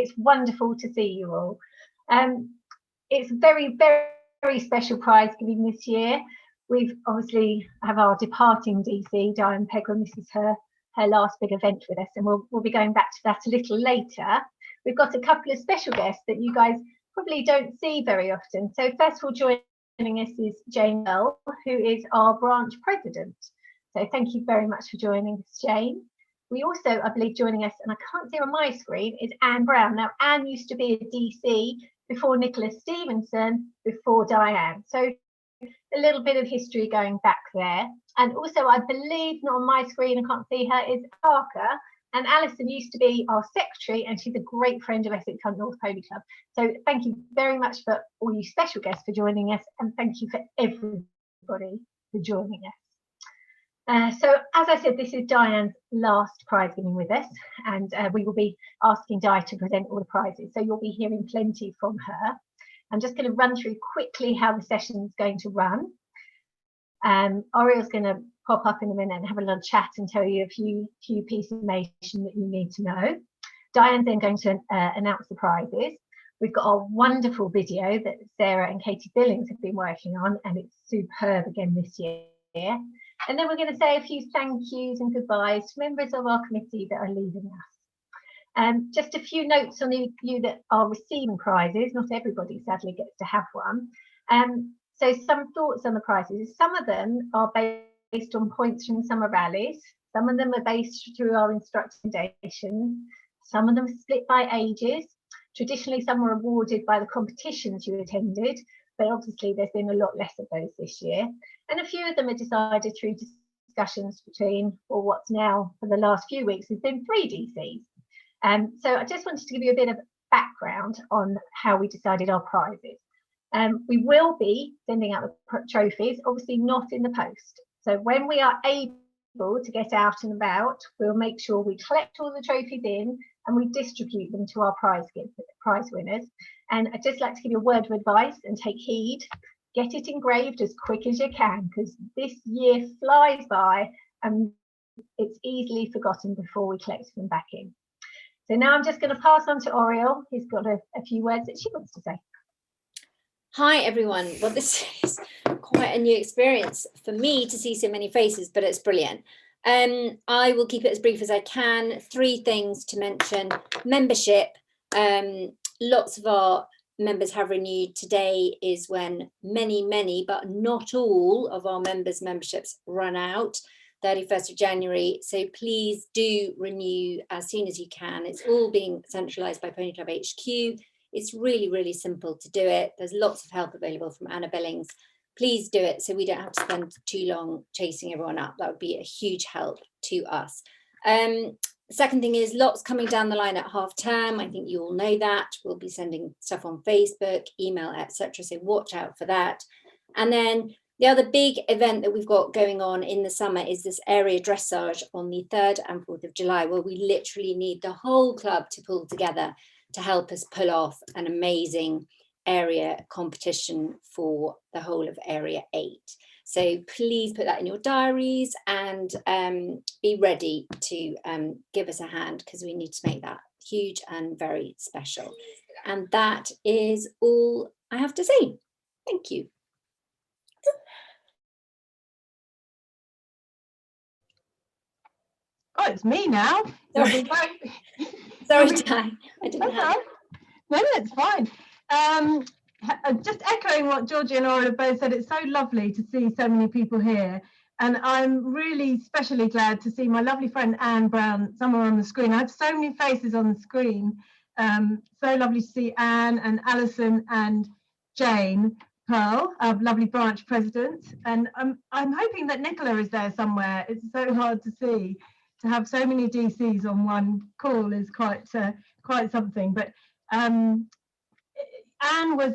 It's wonderful to see you all. It's very, very, very special prize giving this year. We've obviously have our departing DC, Diane Pegram. This is her last big event with us, and we'll be going back to that a little later. We've got a couple of special guests that you guys probably don't see very often. So first of all, joining us is Jane Bell, who is our branch president. So thank you very much for joining us, Jane. We also, I believe, joining us, and I can't see on my screen, is Anne Brown. Now, Anne used to be a DC before Nicola Stevenson, before Diane. So a little bit of history going back there. And also, I believe, not on my screen, I can't see her, is Parker. And Alison used to be our secretary, and she's a great friend of Essex Hunt North Pony Club. So thank you very much for all you special guests for joining us, and thank you for everybody for joining us. So as I said, this is Diane's last prize giving with us, and we will be asking Di to present all the prizes. So you'll be hearing plenty from her. I'm just going to run through quickly how the session is going to run. Oriel's going to pop up in a minute and have a little chat and tell you a few pieces of information that you need to know. Diane's then going to announce the prizes. We've got our wonderful video that Sarah and Katie Billings have been working on, and it's superb again this year. And then we're going to say a few thank yous and goodbyes to members of our committee that are leaving us. Just a few notes on you that are receiving prizes. Not everybody sadly gets to have one. So some thoughts on the prizes. Some of them are based on points from summer rallies. Some of them are based through our instructor recommendations. Some of them are split by ages. Traditionally, some were awarded by the competitions you attended, but obviously there's been a lot less of those this year. And a few of them are decided through discussions between, or what's now for the last few weeks has been 3 DCs. So I just wanted to give you a bit of background on how we decided our prizes. We will be sending out the trophies, obviously not in the post. So when we are able to get out and about, we'll make sure we collect all the trophies in and we distribute them to our prize winners. And I'd just like to give you a word of advice and take heed. Get it engraved as quick as you can, because this year flies by and it's easily forgotten before we collect them back in. So now I'm just going to pass on to Oriel, who's got a few words that she wants to say. Hi everyone. Well, this is quite a new experience for me to see so many faces, but it's brilliant. I will keep it as brief as I can. 3 things to mention. Membership. Lots of our members have renewed. Today is when many, but not all of our memberships run out, 31st of January. So please do renew as soon as you can. It's all being centralised by Pony Club HQ. It's really, really simple to do it. There's lots of help available from Anna Billings. Please do it so we don't have to spend too long chasing everyone up. That would be a huge help to us. Second thing is lots coming down the line at half term. I think you all know that. We'll be sending stuff on Facebook, email, etc. So watch out for that. And then the other big event that we've got going on in the summer is this area dressage on the 3rd and 4th of July, where we literally need the whole club to pull together to help us pull off an amazing area competition for the whole of Area 8. So please put that in your diaries and be ready to give us a hand, because we need to make that huge and very special. And that is all I have to say. Thank you. Oh, it's me now. Sorry, sorry, Di. I didn't have. No, it's fine. Just echoing what Georgie and Oriel both said, it's so lovely to see so many people here. And I'm really especially glad to see my lovely friend Anne Brown somewhere on the screen. I had so many faces on the screen. So lovely to see Anne and Alison and Jane Pearl, our lovely branch president. And I'm hoping that Nicola is there somewhere. It's so hard to see. To have so many DCs on one call is quite something. But Anne was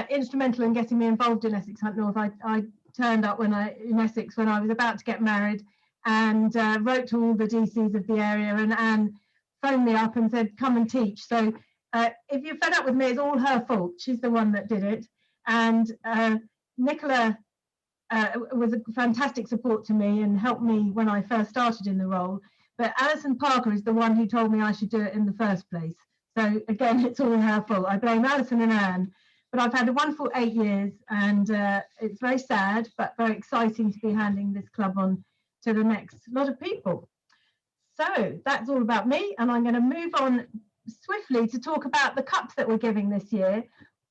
instrumental in getting me involved in Essex Hunt North. I turned up in Essex when I was about to get married, and wrote to all the DCs of the area, and Anne phoned me up and said, come and teach. So if you're fed up with me, it's all her fault. She's the one that did it. And Nicola was a fantastic support to me and helped me when I first started in the role. But Alison Parker is the one who told me I should do it in the first place. So again, it's all her fault. I blame Alison and Anne. But I've had a wonderful 8 years, and it's very sad, but very exciting to be handing this club on to the next lot of people. So that's all about me, and I'm going to move on swiftly to talk about the cups that we're giving this year.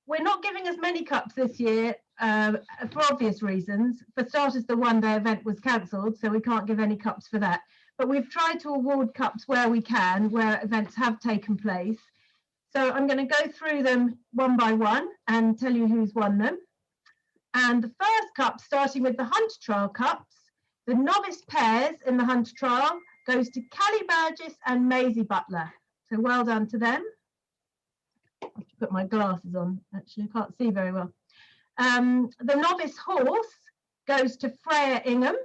We're not giving as many cups this year for obvious reasons. For starters, the one-day event was cancelled, so we can't give any cups for that. But we've tried to award cups where we can, where events have taken place. So I'm going to go through them one by one and tell you who's won them. And the first cup, starting with the Hunter Trial Cups, the novice pairs in the Hunter Trial goes to Callie Burgess and Maisie Butler. So well done to them. I have to put my glasses on, actually, I can't see very well. The novice horse goes to Freya Ingham.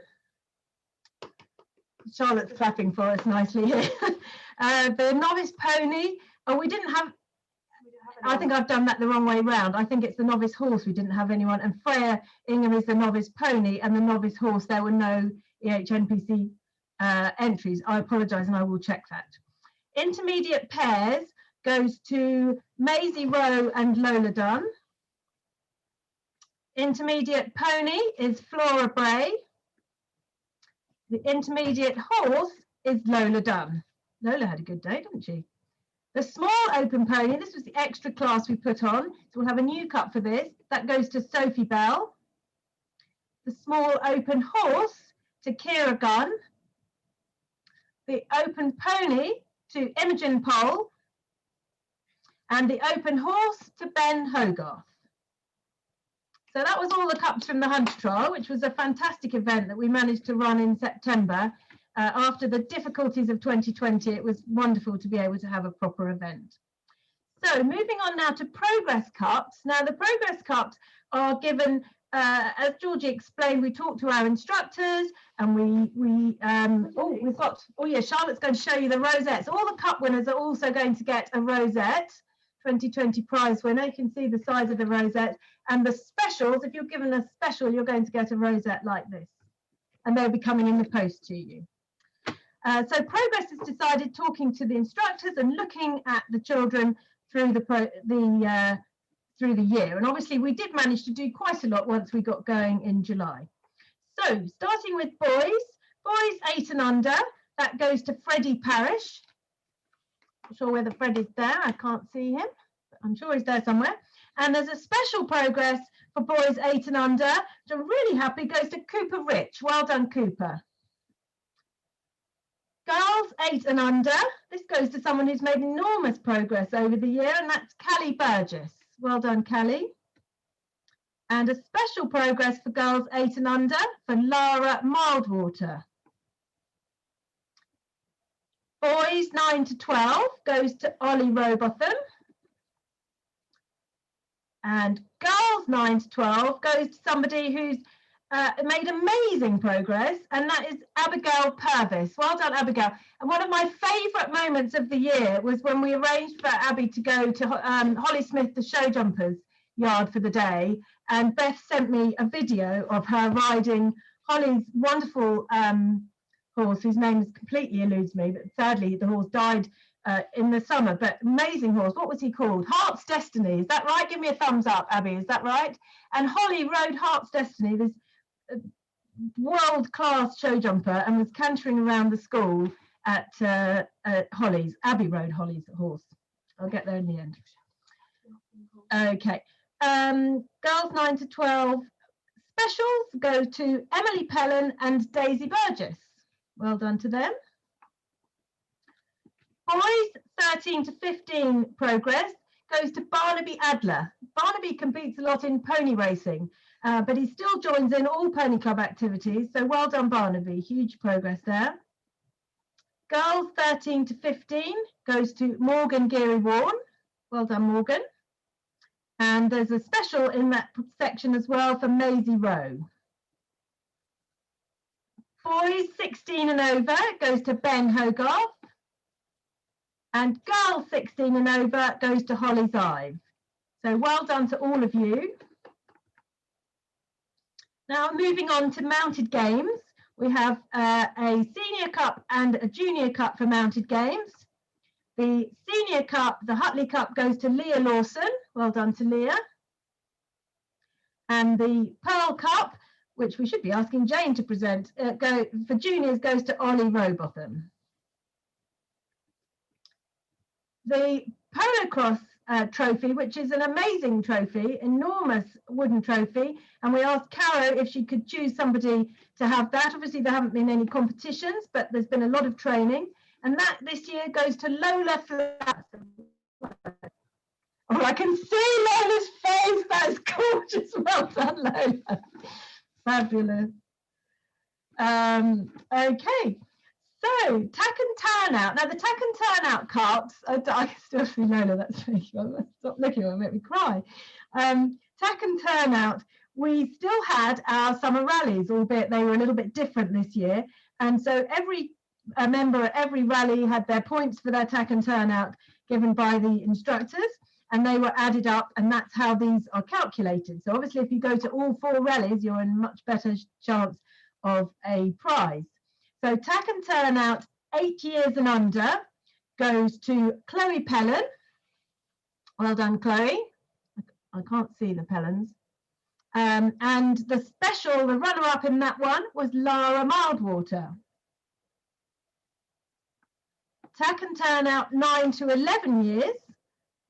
Charlotte's clapping for us nicely here. The novice pony, we didn't have, I think I've done that the wrong way round. I think it's the novice horse we didn't have anyone, and Freya Ingham is the novice pony, and the novice horse, there were no EHNPC entries. I apologise, and I will check that. Intermediate pairs goes to Maisie Rowe and Lola Dunn. Intermediate pony is Flora Bray. The intermediate horse is Lola Dunn. Lola had a good day, didn't she? The small open pony, this was the extra class we put on, so we'll have a new cup for this. That goes to Sophie Bell. The small open horse to Kira Gunn. The open pony to Imogen Pole. And the open horse to Ben Hogarth. So that was all the cups from the Hunter Trial, which was a fantastic event that we managed to run in September. After the difficulties of 2020, it was wonderful to be able to have a proper event. So moving on now to Progress Cups. Now the Progress Cups are given, as Georgie explained, we talked to our instructors, and Charlotte's going to show you the rosettes. All the cup winners are also going to get a rosette. 2020 prize winner. You can see the size of the rosette, and the specials, if you're given a special, you're going to get a rosette like this, and they'll be coming in the post to you. So Progress has decided, talking to the instructors and looking at the children through the year, and obviously we did manage to do quite a lot once we got going in July. So starting with boys 8 and under, that goes to Freddie Parish. Not sure whether Fred is there, I can't see him, but I'm sure he's there somewhere. And there's a special progress for boys 8 and under, which I'm really happy goes to Cooper Rich. Well done, Cooper. Girls 8 and under, this goes to someone who's made enormous progress over the year, and that's Callie Burgess. Well done, Callie. And a special progress for girls 8 and under for Lara Mildwater. Boys 9 to 12 goes to Ollie Robotham. And girls 9 to 12 goes to somebody who's made amazing progress, and that is Abigail Purvis. Well done, Abigail. And one of my favourite moments of the year was when we arranged for Abby to go to Holly Smith, the show jumpers yard for the day, and Beth sent me a video of her riding Holly's wonderful horse, whose name completely eludes me, but sadly the horse died in the summer, but amazing horse. What was he called? Heart's Destiny. Is that right? Give me a thumbs up, Abby. Is that right? And Holly rode Heart's Destiny, this world-class show jumper, and was cantering around the school at Holly's. Abby rode Holly's horse. I'll get there in the end. Okay. Girls 9 to 12 specials go to Emily Pellin and Daisy Burgess. Well done to them. Boys 13 to 15 progress goes to Barnaby Adler. Barnaby competes a lot in pony racing, but he still joins in all pony club activities. So well done, Barnaby. Huge progress there. Girls 13 to 15 goes to Morgan Geary-Warren. Well done, Morgan. And there's a special in that section as well for Maisie Rowe. Boys 16 and over goes to Ben Hogarth. And girls 16 and over goes to Holly Zive. So well done to all of you. Now moving on to mounted games. We have a senior cup and a junior cup for mounted games. The Senior Cup, the Hutley Cup, goes to Leah Lawson. Well done to Leah. And the Pearl Cup, which we should be asking Jane to present, for juniors, goes to Ollie Rowbotham. The Polo Cross trophy, which is an amazing trophy, enormous wooden trophy, and we asked Caro if she could choose somebody to have that. Obviously there haven't been any competitions, but there's been a lot of training, and that this year goes to Lola Flatt. Oh, I can see Lola's face. That's gorgeous. Well done, Lola. Fabulous. Okay. So, tack and turnout. Now, the tack and turnout cups, I can still see Lola, that's me. Stop looking at me, make me cry. Tack and turnout, we still had our summer rallies, albeit they were a little bit different this year. And so every member at every rally had their points for their tack and turnout given by the instructors, and they were added up, and that's how these are calculated. So obviously if you go to all 4 rallies, you're in much better chance of a prize. So tack and turnout 8 years and under goes to Chloe Pellon. Well done, Chloe. I can't see the Pellons. And the special, the runner-up in that one was Lara Mildwater. Tack and turnout 9 to 11 years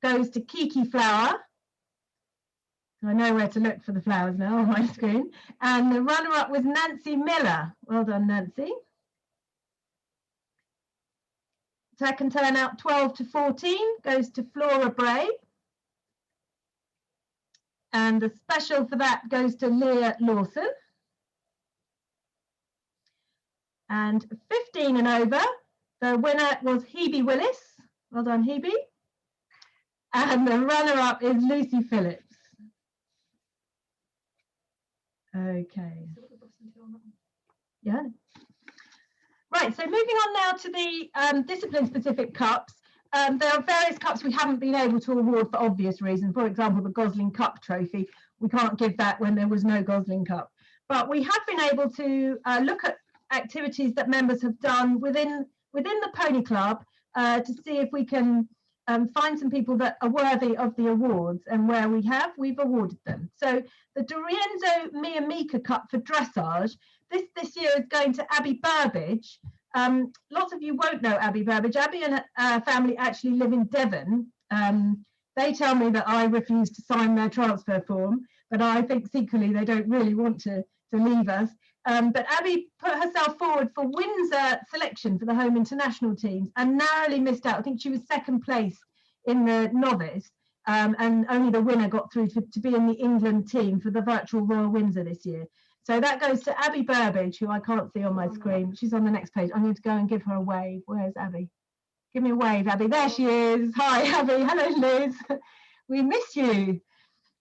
goes to Kiki Flower. I know where to look for the flowers now on my screen. And the runner-up was Nancy Miller. Well done, Nancy. Tack and turnout 12 to 14 goes to Flora Bray. And the special for that goes to Leah Lawson. And 15 and over, the winner was Hebe Willis. Well done, Hebe. And the runner-up is Lucy Phillips. Okay. Yeah. Right, so moving on now to the discipline-specific cups. There are various cups we haven't been able to award for obvious reasons. For example, the Gosling Cup trophy. We can't give that when there was no Gosling Cup. But we have been able to look at activities that members have done within the Pony Club to see if we can find some people that are worthy of the awards, and where we've awarded them. So the Dorienzo Mia Mika Cup for dressage, this year is going to Abby Burbage. Lots of you won't know Abby Burbage. Abby and her family actually live in Devon. They tell me that I refuse to sign their transfer form, but I think secretly they don't really want to leave us. But Abby put herself forward for Windsor selection for the home international teams and narrowly missed out. I think she was 2nd place in the novice, and only the winner got through to be in the England team for the virtual Royal Windsor this year. So that goes to Abby Burbage, who I can't see on my screen. She's on the next page. I'm going to go and give her a wave. Where's Abby? Give me a wave, Abby. There she is. Hi, Abby. Hello, Liz. We miss you.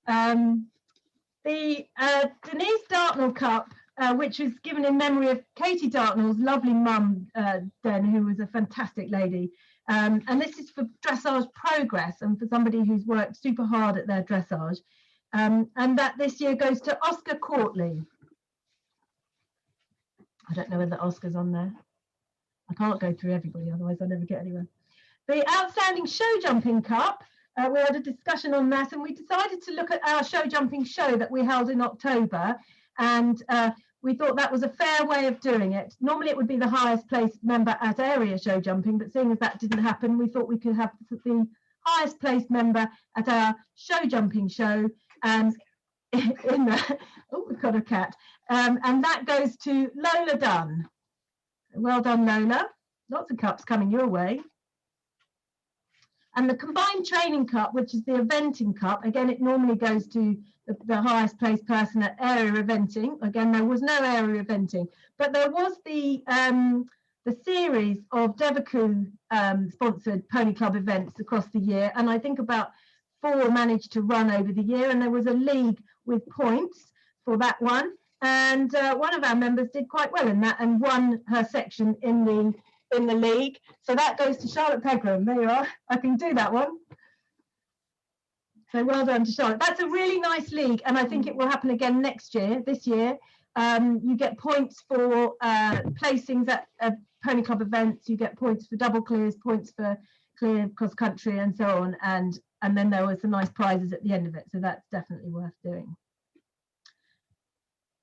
The Denise Dartnell Cup, which was given in memory of Katie Dartnell's lovely mum, Den, who was a fantastic lady. And this is for dressage progress and for somebody who's worked super hard at their dressage. And that this year goes to Oscar Courtley. I don't know whether Oscar's on there. I can't go through everybody, otherwise I'll never get anywhere. The Outstanding Show Jumping Cup, we had a discussion on that, and we decided to look at our show jumping show that we held in October, and we thought that was a fair way of doing it. Normally it would be the highest placed member at area show jumping, but seeing as that didn't happen, we thought we could have the highest placed member at our show jumping show, and oh, we've got a cat, and that goes to Lola Dunn. Well done, Lola. Lots of cups coming your way. And the Combined Training Cup, which is the Eventing Cup, again, it normally goes to the highest placed person at area eventing. Again, there was no area eventing, but there was the series of Devaku sponsored Pony Club events across the year, and I think about 4 managed to run over the year, and there was a league with points for that one, and one of our members did quite well in that and won her section in the league. So that goes to Charlotte Pegram. There you are. I can do that one. So well done to Charlotte. That's a really nice league, and I think it will happen again this year. You get points for placings at Pony Club events. You get points for double clears, points for clear cross country and so on, and then there were some nice prizes at the end of it, so that's definitely worth doing.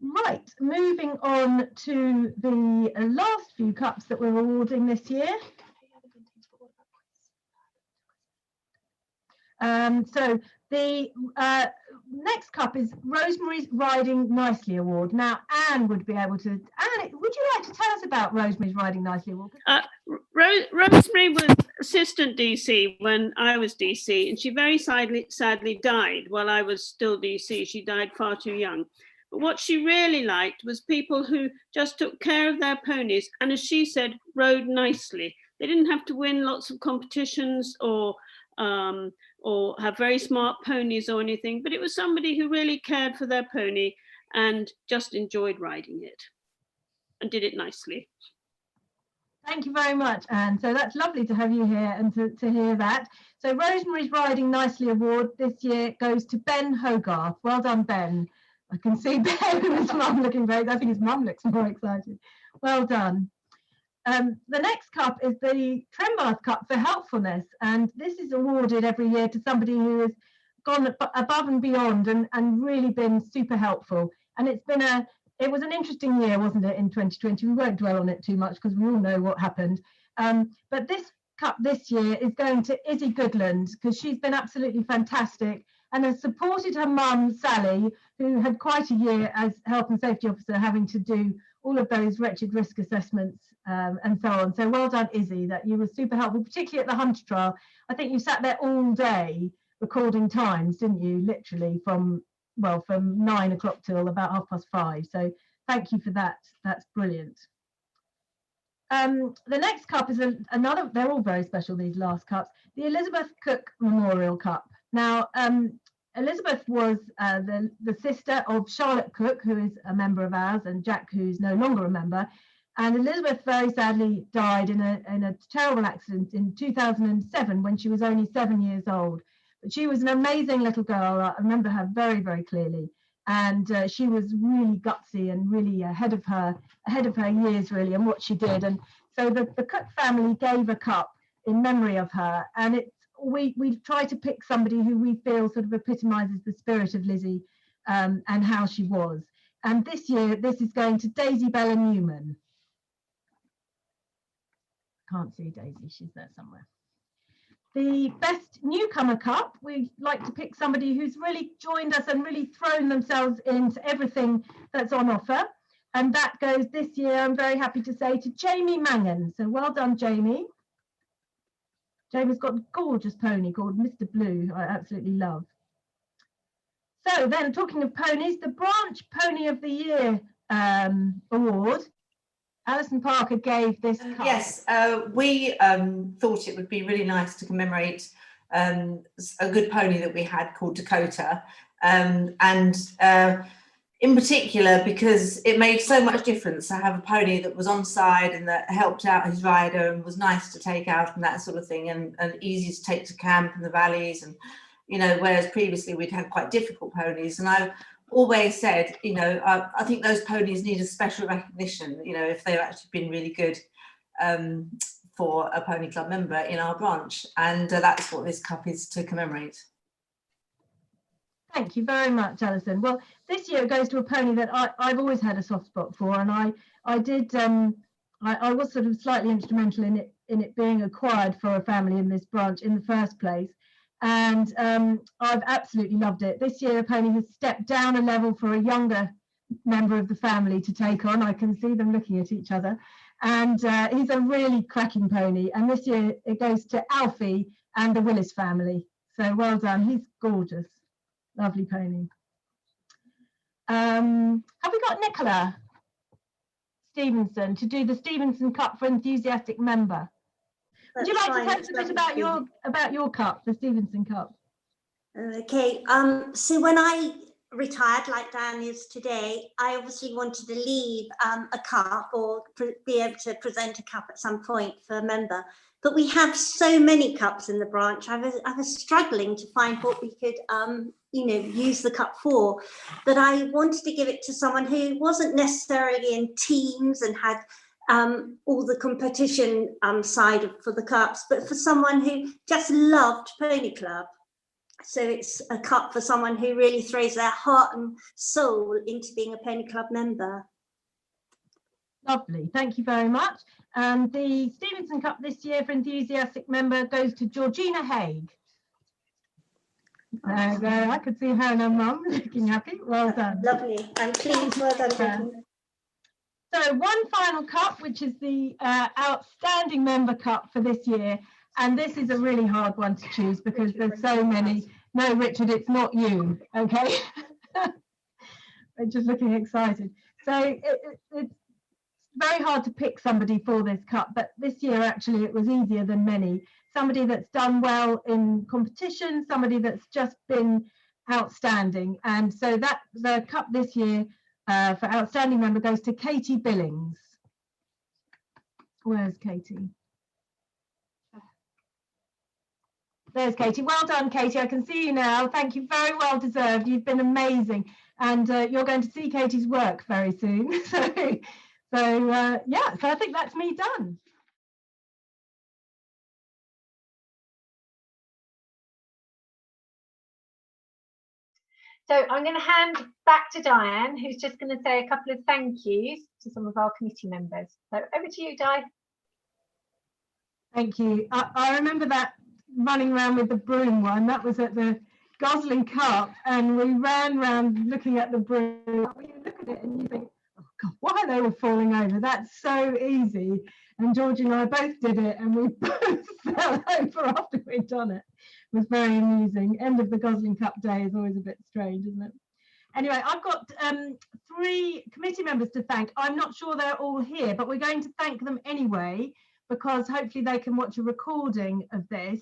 Right, moving on to the last few cups that we're awarding this year. So the next cup is Rosemary's Riding Nicely Award. Now, Anne would be able to. Anne, would you like to tell us about Rosemary's Riding Nicely Award? Rosemary was assistant DC when I was DC, and she very sadly died while I was still DC. She died far too young. But what she really liked was people who just took care of their ponies and, as she said, rode nicely. They didn't have to win lots of competitions or have very smart ponies or anything, but it was somebody who really cared for their pony and just enjoyed riding it and did it nicely. Thank you very much, Anne. So that's lovely to have you here and to hear that. So Rosemary's Riding Nicely Award this year goes to Ben Hogarth. Well done, Ben. I can see Ben and his mum looking very, I think his mum looks more excited. Well done. The next cup is the Trembath Cup for helpfulness, and this is awarded every year to somebody who has gone above and beyond and really been super helpful. And it was an interesting year, wasn't it, in 2020? We won't dwell on it too much because we all know what happened. But this cup this year is going to Izzy Goodland, because she's been absolutely fantastic and has supported her mum, Sally, who had quite a year as health and safety officer, having to do all of those wretched risk assessments and so on. So well done, Izzy, that you were super helpful, particularly at the Hunter trial. I think you sat there all day recording times, didn't you? Literally from 9 o'clock till about 5:30. So thank you for that. That's brilliant. The next cup is another, they're all very special, these last cups, the Elizabeth Cook Memorial Cup. Now, Elizabeth was the sister of Charlotte Cook, who is a member of ours, and Jack, who's no longer a member. And Elizabeth very sadly died in a terrible accident in 2007 when she was only 7 years old. But she was an amazing little girl. I remember her very, very clearly. And she was really gutsy and really ahead of her years, really, and what she did. And so the Cook family gave a cup in memory of her. And we try to pick somebody who we feel sort of epitomizes the spirit of Lizzie and how she was. And this year, this is going to Daisy Bella Newman. Can't see Daisy, she's there somewhere. The Best Newcomer Cup, we like to pick somebody who's really joined us and really thrown themselves into everything that's on offer. And that goes this year, I'm very happy to say, to Jamie Mangan. So well done, Jamie. Jamie's got a gorgeous pony called Mr. Blue, I absolutely love. So then, talking of ponies, the Branch Pony of the Year award, Alison Parker gave this cup. Yes, we thought it would be really nice to commemorate a good pony that we had called Dakota, and in particular because it made so much difference to have a pony that was on side and that helped out his rider and was nice to take out and that sort of thing, and easy to take to camp in the valleys, and whereas previously we'd had quite difficult ponies. And I've always said, I think those ponies need a special recognition, if they've actually been really good for a pony club member in our branch, and that's what this cup is to commemorate. Thank you very much, Alison. Well, this year it goes to a pony that I've always had a soft spot for, and I was sort of slightly instrumental in it being acquired for a family in this branch in the first place. And I've absolutely loved it. This year, the pony has stepped down a level for a younger member of the family to take on. I can see them looking at each other. And he's a really cracking pony. And this year, it goes to Alfie and the Willis family. So well done. He's gorgeous. Lovely pony. Have we got Nicola Stevenson to do the Stevenson Cup for Enthusiastic Member? Would you like to tell us a bit about your cup, the Stevenson Cup? Okay, so when I retired, like Dan is today, I obviously wanted to leave a cup or be able to present a cup at some point for a member. But we have so many cups in the branch. I was struggling to find what we could, use the cup for. But I wanted to give it to someone who wasn't necessarily in teams and had all the competition side for the cups, but for someone who just loved Pony Club. So it's a cup for someone who really throws their heart and soul into being a Pony Club member. Lovely, thank you very much. The Stevenson Cup this year for enthusiastic member goes to Georgina Haig. There you go, I could see her and her mum looking happy. Well done. Lovely, I'm pleased. Well done, Georgina. So one final cup, which is the Outstanding Member Cup for this year. And this is a really hard one to choose because there's so many. No, Richard, it's not you, okay? I'm just looking excited. So it's very hard to pick somebody for this cup, but this year actually it was easier than many. Somebody that's done well in competition, somebody that's just been outstanding. And so that the cup this year for Outstanding Member goes to Katie Billings. Where's Katie? There's Katie. Well done, Katie. I can see you now. Thank you. Very well deserved. You've been amazing. And you're going to see Katie's work very soon. Yeah, so I think that's me done. So I'm going to hand back to Diane, who's just going to say a couple of thank yous to some of our committee members. So over to you, Di. Thank you. I remember that running around with the broom one. That was at the Gosling Cup, and we ran around looking at the broom. You look at it and you think, oh God, why they were falling over? That's so easy. And George and I both did it, and we both fell over after we'd done it. It was very amusing. End of the Gosling Cup day is always a bit strange, isn't it? Anyway, I've got 3 committee members to thank. I'm not sure they're all here, but we're going to thank them anyway, because hopefully they can watch a recording of this.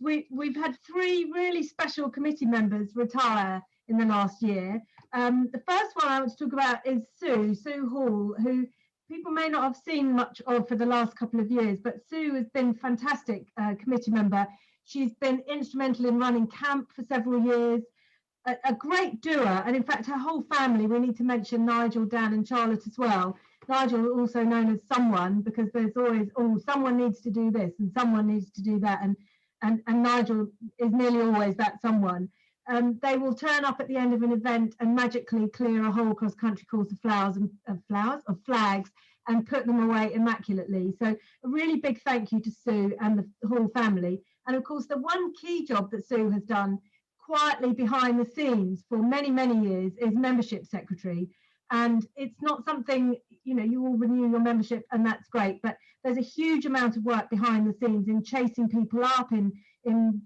We've had 3 really special committee members retire in the last year. The first one I want to talk about is Sue Hall, who people may not have seen much of for the last couple of years, but Sue has been a fantastic committee member. She's been instrumental in running camp for several years, a great doer, and in fact her whole family. We need to mention Nigel, Dan and Charlotte as well. Nigel, also known as someone, because there's always, oh, someone needs to do this and someone needs to do that, and Nigel is nearly always that someone. They will turn up at the end of an event and magically clear a whole cross-country course of flags and put them away immaculately. So a really big thank you to Sue and the whole family. And of course, the one key job that Sue has done quietly behind the scenes for many, many years is membership secretary. And it's not something, you know, you all renew your membership and that's great, but there's a huge amount of work behind the scenes in chasing people up, in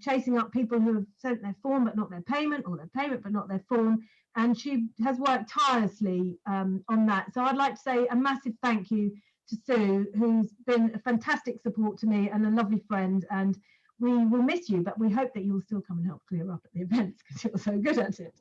chasing up people who have sent their form but not their payment, or their payment but not their form. And she has worked tirelessly on that. So I'd like to say a massive thank you to Sue, who's been a fantastic support to me and a lovely friend. And we will miss you, but we hope that you will still come and help clear up at the events because you're so good at it.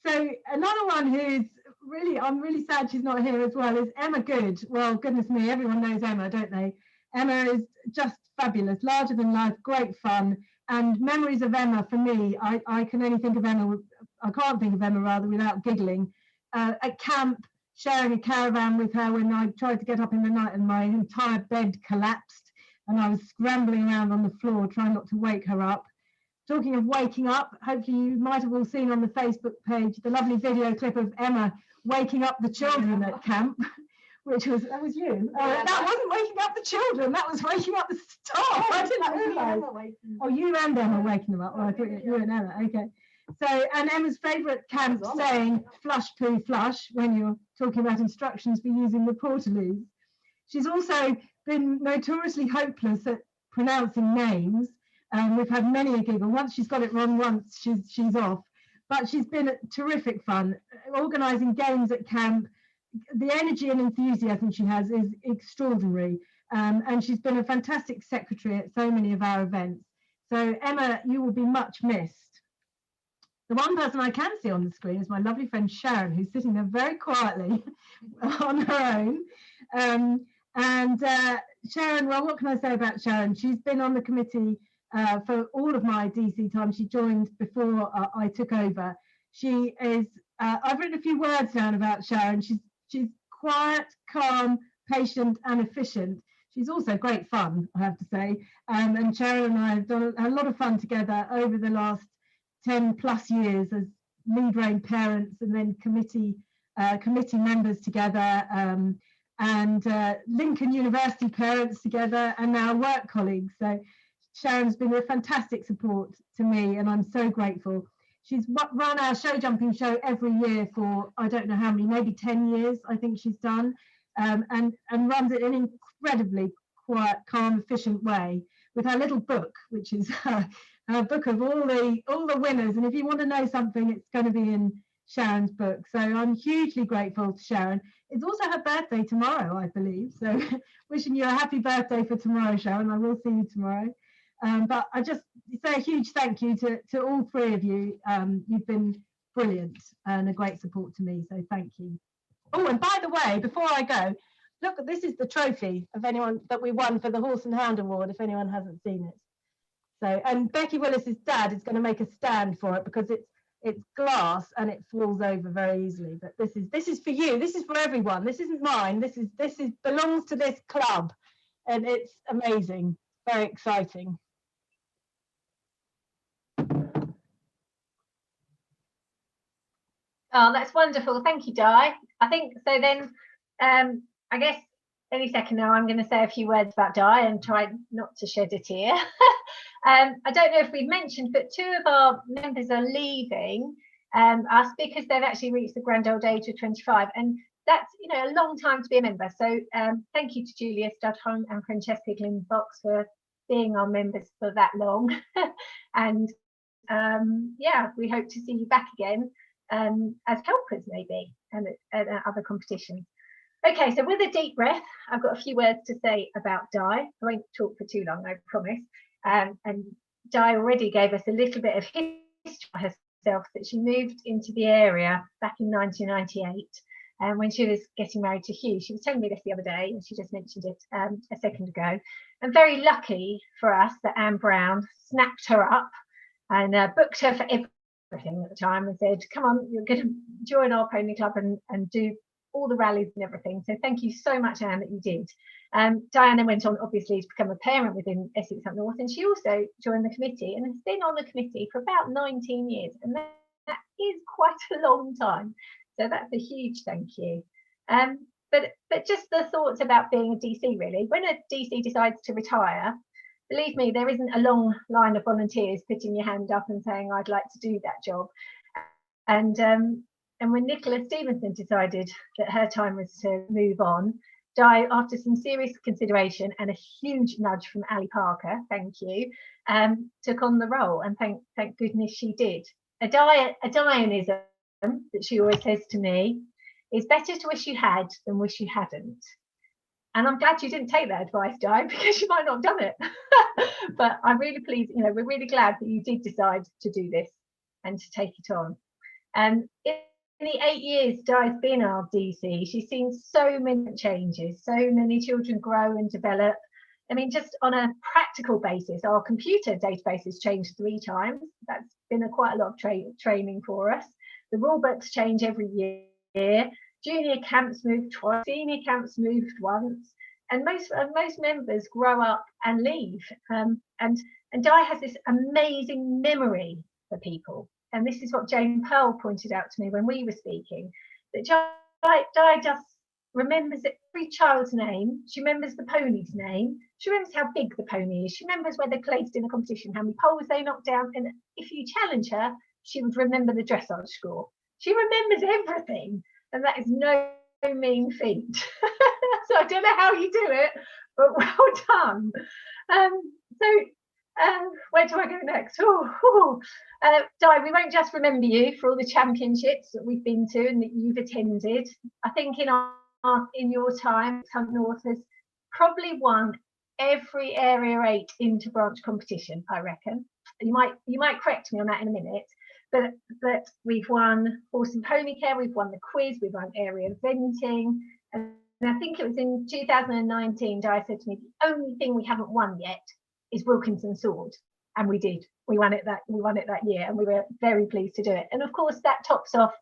So another one who's really, I'm really sad she's not here as well, is Emma Good. Well, goodness me, everyone knows Emma, don't they? Emma is just fabulous, larger than life, great fun. And memories of Emma for me, I can only think of Emma, I can't think of Emma rather without giggling. At camp, sharing a caravan with her when I tried to get up in the night and my entire bed collapsed and I was scrambling around on the floor trying not to wake her up. Talking of waking up, hopefully you might have all seen on the Facebook page the lovely video clip of Emma waking up the children at camp, which was, that was you. That wasn't waking up the children, that was waking up the staff. I didn't realise. Oh, you and Emma waking them up. Oh, I thought you and Emma, okay. So, and Emma's favourite camp saying flush poo flush when you're talking about instructions for using the portaloos. She's also been notoriously hopeless at pronouncing names. We've had many a giggle. Once she's got it wrong once, she's off. But she's been terrific fun, organising games at camp. The energy and enthusiasm she has is extraordinary. And she's been a fantastic secretary at so many of our events. So Emma, you will be much missed. The one person I can see on the screen is my lovely friend Sharon, who's sitting there very quietly on her own. Sharon, well, what can I say about Sharon? She's been on the committee for all of my DC time. She joined before I took over. She is, I've written a few words down about Sharon. She's quiet, calm, patient and efficient. She's also great fun, I have to say. And Sharon and I have done a lot of fun together over the last 10 plus years as lead rein parents and then committee members together, and Lincoln University parents together, and now work colleagues. So Sharon's been a fantastic support to me, and I'm so grateful. She's run our show jumping show every year for, I don't know how many, maybe 10 years, I think she's done, and runs it in an incredibly quiet, calm, efficient way with her little book, which is her book of all the winners. And if you want to know something, it's going to be in Sharon's book. So I'm hugely grateful to Sharon. It's also her birthday tomorrow, I believe. So wishing you a happy birthday for tomorrow, Sharon. I will see you tomorrow. But I just say a huge thank you to all three of you. You've been brilliant and a great support to me. So thank you. Oh, and by the way, before I go, look, this is the trophy of anyone that we won for the Horse and Hound Award, if anyone hasn't seen it. So, and Becky Willis's dad is going to make a stand for it because it's glass and it falls over very easily. But this is for you. This is for everyone. This isn't mine. This belongs to this club, and it's amazing. Very exciting. Oh, that's wonderful. Thank you, Di. I think so. Then, I guess any second now, I'm going to say a few words about Di and try not to shed a tear. I don't know if we've mentioned, but two of our members are leaving us because they've actually reached the grand old age of 25, and that's, you know, a long time to be a member. So thank you to Julia Studholm and Francesca Glynn-Fox for being our members for that long. And yeah, we hope to see you back again as helpers maybe, and at other competitions. Okay, so with a deep breath, I've got a few words to say about Di. I won't talk for too long, I promise. And Di already gave us a little bit of history of herself, that she moved into the area back in 1998 when she was getting married to Hugh. She was telling me this the other day, and she just mentioned it a second ago. And very lucky for us that Anne Brown snapped her up and booked her for everything at the time and said, come on, you're going to join our pony club and do all the rallies and everything. So thank you so much, Anne, that you did. Diana went on obviously to become a parent within Essex up north, and she also joined the committee and has been on the committee for about 19 years, and that is quite a long time. So that's a huge thank you. But just the thoughts about being a DC, really. When a DC decides to retire, believe me, there isn't a long line of volunteers putting your hand up and saying, I'd like to do that job. And when Nicola Stevenson decided that her time was to move on, Di, after some serious consideration and a huge nudge from Ali Parker, thank you, took on the role, and thank goodness she did. A Dianism that she always says to me is better to wish you had than wish you hadn't. And I'm glad you didn't take that advice, Di, because you might not have done it. But I'm really pleased, you know, we're really glad that you did decide to do this and to take it on. And in the 8 years Di's been our DC, she's seen so many changes, so many children grow and develop. I mean, just on a practical basis, our computer database has changed 3 times. That's been quite a lot of training for us. The rule books change every year. Junior camps moved twice, senior camps moved once, and most members grow up and leave. And Di has this amazing memory for people. And this is what Jane Pearl pointed out to me when we were speaking, that Di just remembers every child's name. She remembers the pony's name. She remembers how big the pony is. She remembers where they placed in a competition, how many poles they knocked down. And if you challenge her, she would remember the dressage score. She remembers everything. And that is no mean feat. So I don't know how you do it, but well done. Where do I go next? Di, we won't just remember you for all the championships that we've been to and that you've attended. I think in your time, Hunt North has probably won every Area 8 interbranch competition, I reckon. You might correct me on that in a minute. But we've won horse and pony care, we've won the quiz, we've won area eventing, and I think it was in 2019 Di said to me, the only thing we haven't won yet is Wilkinson Sword, and we did. We won it that year, and we were very pleased to do it. And of course that tops off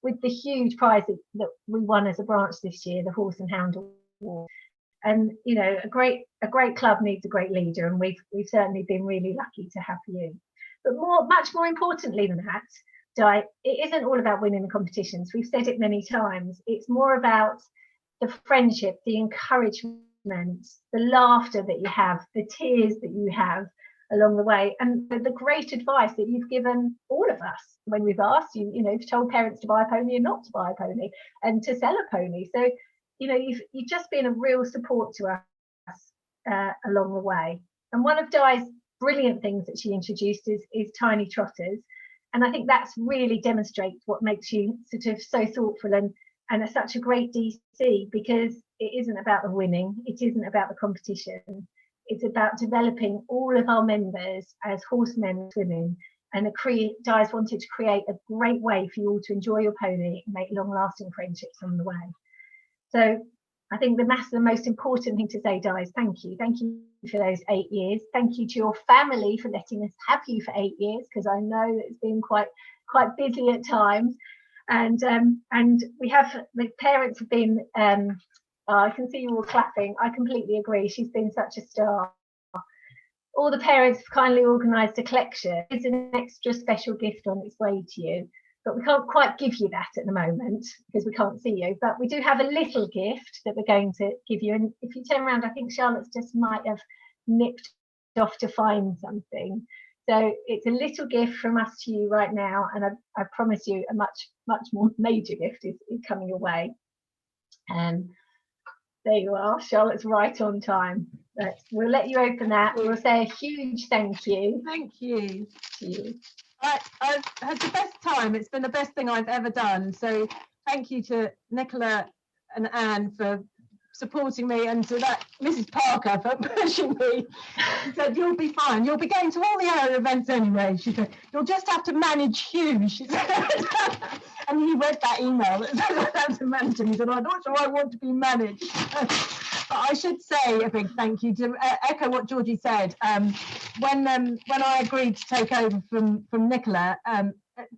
with the huge prize that we won as a branch this year, the Horse and Hound Award. And you know, a great club needs a great leader, and we've certainly been really lucky to have you. But much more importantly than that, Di, it isn't all about winning the competitions. We've said it many times. It's more about the friendship, the encouragement, the laughter that you have, the tears that you have along the way, and the great advice that you've given all of us when we've asked you, you know, you've told parents to buy a pony and not to buy a pony and to sell a pony. So, you know, you've just been a real support to us along the way. And one of Di's brilliant things that she introduced is tiny trotters. And I think that's really demonstrates what makes you sort of so thoughtful and such a great DC, because it isn't about the winning, it isn't about the competition. It's about developing all of our members as horsemen and women, and Di's wanted to create a great way for you all to enjoy your pony and make long-lasting friendships on the way. So I think the most important thing to say, Di, is thank you. Thank you for those 8 years. Thank you to your family for letting us have you for 8 years, because I know that it's been quite busy at times. And we have, the parents have been, I can see you all clapping. I completely agree. She's been such a star. All the parents have kindly organised a collection. It's an extra special gift on its way to you, but we can't quite give you that at the moment because we can't see you. But we do have a little gift that we're going to give you. And if you turn around, I think Charlotte's just might have nipped off to find something. So it's a little gift from us to you right now. And I promise you a much more major gift is coming your way. And there you are. Charlotte's right on time. But we'll let you open that. We'll say a huge thank you. Thank you. To you. I've had the best time. It's been the best thing I've ever done. So thank you to Nicola and Anne for supporting me, and to that Mrs. Parker for pushing me. She said, you'll be fine. You'll be going to all the area events anyway. She said, you'll just have to manage Hugh, she said. And he read that email that said I have to manage him. He said, I'm not sure I want to be managed. But I should say a big thank you to echo what Georgie said. When I agreed to take over from Nicola,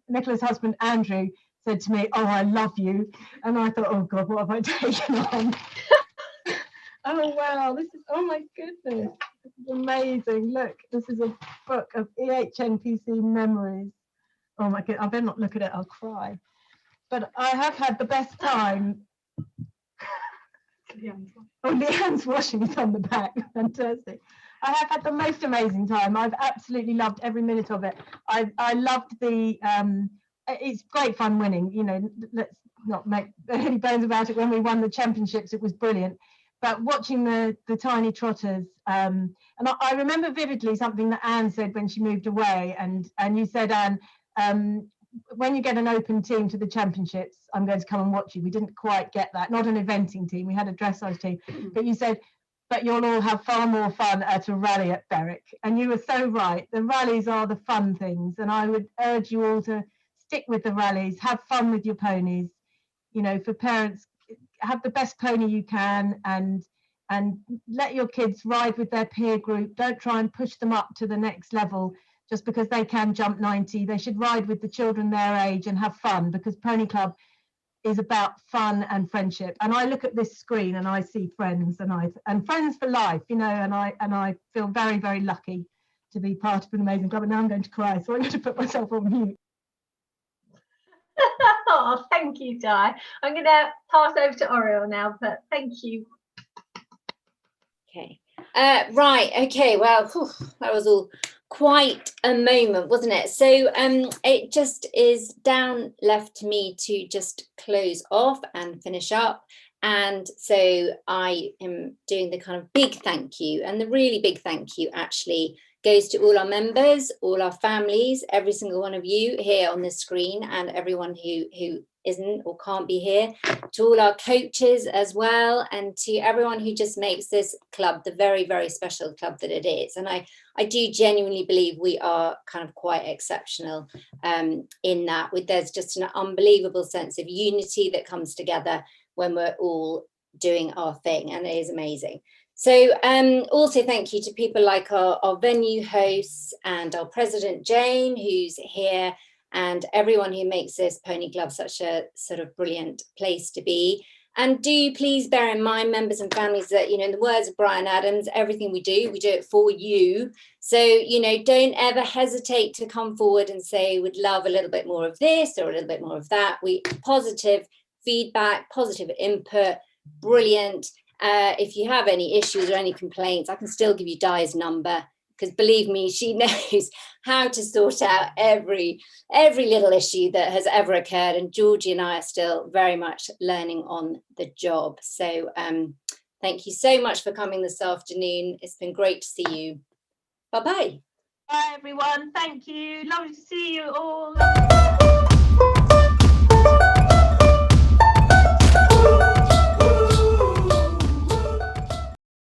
Nicola's husband Andrew said to me, oh, I love you. And I thought, oh God, what have I taken on? Oh wow, this is, oh my goodness, this is amazing. Look, this is a book of EHNPC memories. Oh my God, I better not look at it, I'll cry. But I have had the best time. Oh, Leanne's washing it on the back. Fantastic. I have had the most amazing time. I've absolutely loved every minute of it. I loved the, it's great fun winning, you know, let's not make any bones about it. When we won the championships, it was brilliant. But watching the tiny trotters, and I remember vividly something that Anne said when she moved away, and you said, Anne, when you get an open team to the championships, I'm going to come and watch you. We didn't quite get that, not an eventing team, we had a dressage team, but you said, but you'll all have far more fun at a rally at Berwick. And you were so right, the rallies are the fun things, and I would urge you all to stick with the rallies, have fun with your ponies, you know, for parents, have the best pony you can, and let your kids ride with their peer group. Don't try and push them up to the next level just because they can jump 90. They should ride with the children their age and have fun, because Pony Club is about fun and friendship. And I look at this screen and I see friends, and friends for life, you know, and I feel very, very lucky to be part of an amazing club. And now I'm going to cry, so I'm going to put myself on mute. Oh, thank you, Di. I'm going to pass over to Oriel now, but thank you. Okay. Right. Okay. Well, that was all quite a moment, wasn't it? So it just is down left to me to just close off and finish up. And so I am doing the kind of big thank you, and the really big thank you actually goes to all our members, all our families, every single one of you here on the screen, and everyone who isn't or can't be here, to all our coaches as well, and to everyone who just makes this club the very, very special club that it is. And I do genuinely believe we are kind of quite exceptional in that, there's just an unbelievable sense of unity that comes together when we're all doing our thing, and it is amazing. So also thank you to people like our venue hosts and our president Jane, who's here and everyone who makes this Pony Club such a sort of brilliant place to be. And do please bear in mind, members and families, that, you know, in the words of Brian Adams, everything we do it for you. So, you know, don't ever hesitate to come forward and say, we'd love a little bit more of this or a little bit more of that. Positive feedback, positive input, brilliant. If you have any issues or any complaints, I can still give you Di's number, because believe me, she knows how to sort out every little issue that has ever occurred. And Georgie and I are still very much learning on the job. So thank you so much for coming this afternoon. It's been great to see you. Bye-bye. Bye, everyone. Thank you. Lovely to see you all.